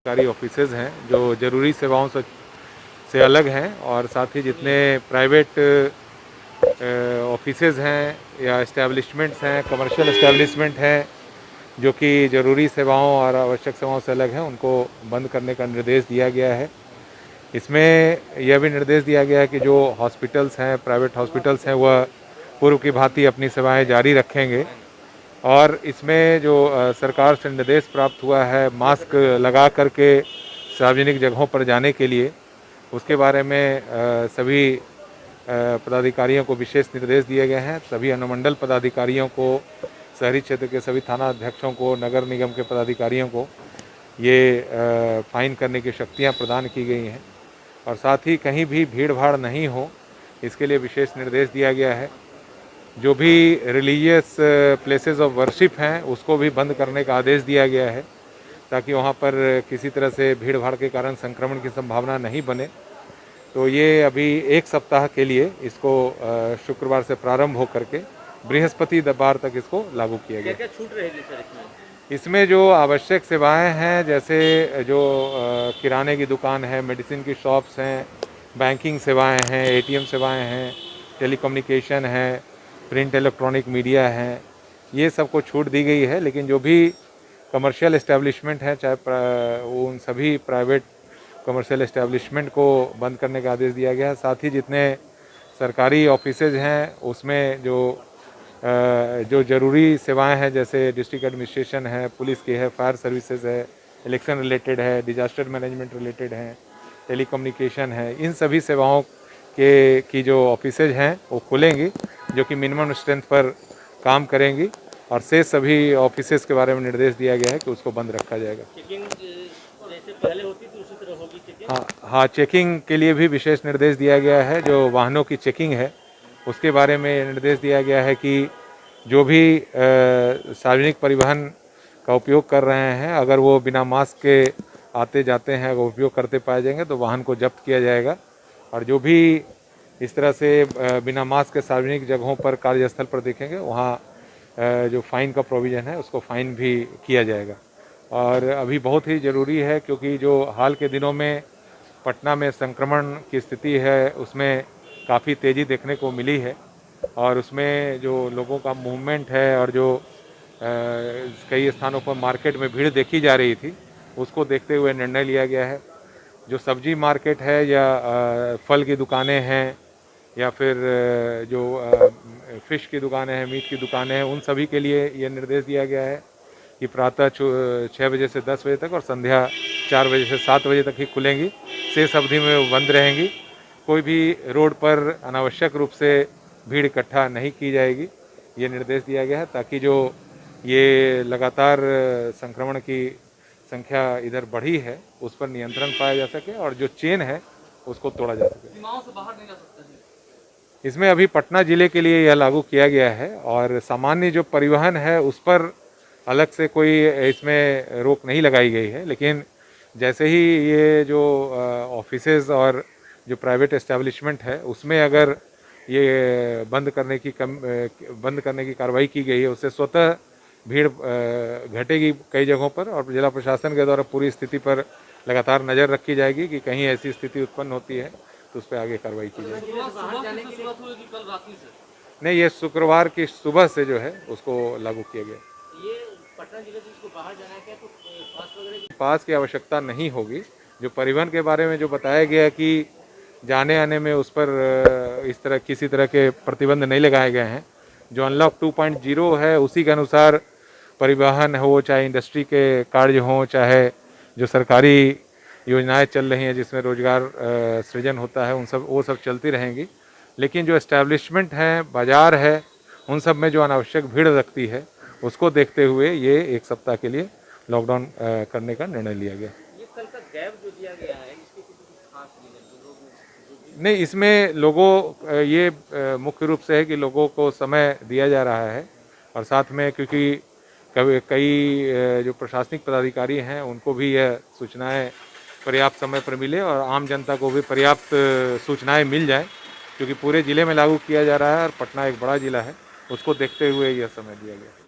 सरकारी ऑफिसेज हैं जो ज़रूरी सेवाओं से अलग हैं, और साथ ही जितने प्राइवेट ऑफिसेज हैं या इस्टेब्लिशमेंट्स हैं, कमर्शियल इस्टेब्लिशमेंट हैं जो कि ज़रूरी सेवाओं और आवश्यक सेवाओं से अलग हैं, उनको बंद करने का निर्देश दिया गया है। इसमें यह भी निर्देश दिया गया है कि जो हॉस्पिटल्स हैं, प्राइवेट हॉस्पिटल्स हैं, वह पूर्व की भांति अपनी सेवाएं जारी रखेंगे। और इसमें जो सरकार से निर्देश प्राप्त हुआ है मास्क लगा करके सार्वजनिक जगहों पर जाने के लिए, उसके बारे में सभी पदाधिकारियों को विशेष निर्देश दिए गए हैं। सभी अनुमंडल पदाधिकारियों को, शहरी क्षेत्र के सभी थाना अध्यक्षों को, नगर निगम के पदाधिकारियों को ये फाइन करने की शक्तियाँ प्रदान की गई हैं। और साथ ही कहीं भी भीड़ भाड़ नहीं हो, इसके लिए विशेष निर्देश दिया गया है। जो भी रिलीजियस प्लेसेस ऑफ वर्शिप हैं उसको भी बंद करने का आदेश दिया गया है, ताकि वहाँ पर किसी तरह से भीड़ भाड़ के कारण संक्रमण की संभावना नहीं बने। तो ये अभी एक सप्ताह के लिए इसको शुक्रवार से प्रारंभ हो करके बृहस्पतिवार तक इसको लागू किया गया। क्या छूट रहेगी सर इसमें जो आवश्यक सेवाएं हैं, जैसे जो किराने की दुकान है, मेडिसिन की शॉप्स हैं, बैंकिंग सेवाएं हैं, एटीएम सेवाएं हैं, टेलीकम्युनिकेशन है, प्रिंट इलेक्ट्रॉनिक मीडिया है, ये सबको छूट दी गई है। लेकिन जो भी कमर्शियल इस्टेब्लिशमेंट हैं, चाहे उन सभी प्राइवेट कमर्शियल इस्टेब्लिशमेंट को बंद करने का आदेश दिया गया है। साथ ही जितने सरकारी ऑफिसेज हैं उसमें जो ज़रूरी सेवाएं हैं, जैसे डिस्ट्रिक्ट एडमिनिस्ट्रेशन है, पुलिस की है, फायर सर्विसेज है, इलेक्शन रिलेटेड है, डिजास्टर मैनेजमेंट रिलेटेड है, टेलीकम्युनिकेशन है, इन सभी सेवाओं की जो ऑफिसेज हैं वो खुलेंगी, जो कि मिनिमम स्ट्रेंथ पर काम करेंगी। और से सभी ऑफिसेज के बारे में निर्देश दिया गया है कि उसको बंद रखा जाएगा। चेकिंग जैसे पहले होती थी उसी तरह होगी चेकिंग? हाँ, चेकिंग के लिए भी विशेष निर्देश दिया गया है। जो वाहनों की चेकिंग है उसके बारे में निर्देश दिया गया है कि जो भी सार्वजनिक परिवहन का उपयोग कर रहे हैं, अगर वो बिना मास्क के आते जाते हैं, अगर उपयोग करते पाए जाएंगे तो वाहन को जब्त किया जाएगा। और जो भी इस तरह से बिना मास्क के सार्वजनिक जगहों पर, कार्यस्थल पर देखेंगे, वहाँ जो फाइन का प्रोविज़न है उसको फाइन भी किया जाएगा। और अभी बहुत ही ज़रूरी है, क्योंकि जो हाल के दिनों में पटना में संक्रमण की स्थिति है उसमें काफ़ी तेज़ी देखने को मिली है, और उसमें जो लोगों का मूवमेंट है और जो कई स्थानों पर मार्केट में भीड़ देखी जा रही थी, उसको देखते हुए निर्णय लिया गया है। जो सब्जी मार्केट है या फल की दुकानें हैं या फिर जो फ़िश की दुकानें हैं, मीट की दुकानें हैं, उन सभी के लिए ये निर्देश दिया गया है कि प्रातः 6 बजे से 10 बजे तक और संध्या 4 बजे से 7 बजे तक ही खुलेंगी। शेष अवधि में वो बंद रहेंगी। कोई भी रोड पर अनावश्यक रूप से भीड़ इकट्ठा नहीं की जाएगी, ये निर्देश दिया गया है, ताकि जो ये लगातार संक्रमण की संख्या इधर बढ़ी है उस पर नियंत्रण पाया जा सके और जो चेन है उसको तोड़ा जा सके। सीमाओं से बाहर नहीं जा सकते हैं इसमें अभी पटना ज़िले के लिए यह लागू किया गया है, और सामान्य जो परिवहन है उस पर अलग से कोई इसमें रोक नहीं लगाई गई है। लेकिन जैसे ही ये जो ऑफिसेज और जो प्राइवेट एस्टेब्लिशमेंट है उसमें अगर ये बंद करने की कार्रवाई की गई है, उससे स्वतः भीड़ घटेगी कई जगहों पर, और जिला प्रशासन के द्वारा पूरी स्थिति पर लगातार नज़र रखी जाएगी कि कहीं ऐसी स्थिति उत्पन्न होती है तो उस पर आगे कार्रवाई की जाएगी। नहीं, ये शुक्रवार की सुबह से जो है उसको लागू किया गया। ये पटना जिले से इसको बाहर जाना है क्या, तो पास वगैरह पास की आवश्यकता नहीं होगी। जो परिवहन के बारे में जो बताया गया कि जाने आने में उस पर इस तरह किसी तरह के प्रतिबंध नहीं लगाए गए हैं। जो अनलॉक 2.0 है उसी के अनुसार परिवहन हो, चाहे इंडस्ट्री के कार्य हों, चाहे जो सरकारी योजनाएं चल रही हैं जिसमें रोजगार सृजन होता है, वो सब चलती रहेंगी। लेकिन जो एस्टैब्लिशमेंट हैं, बाज़ार है, उन सब में जो अनावश्यक भीड़ लगती है उसको देखते हुए ये एक सप्ताह के लिए लॉकडाउन करने का निर्णय लिया गया। ये कल का गैप जो दिया गया है इसके कुछ खास रीजन? नहीं, इसमें लोगों ये मुख्य रूप से है कि लोगों को समय दिया जा रहा है, और साथ में क्योंकि कई जो प्रशासनिक पदाधिकारी हैं उनको भी यह सूचनाएं पर्याप्त समय पर मिले और आम जनता को भी पर्याप्त सूचनाएं मिल जाए, क्योंकि पूरे ज़िले में लागू किया जा रहा है और पटना एक बड़ा ज़िला है, उसको देखते हुए यह समय दिया गया।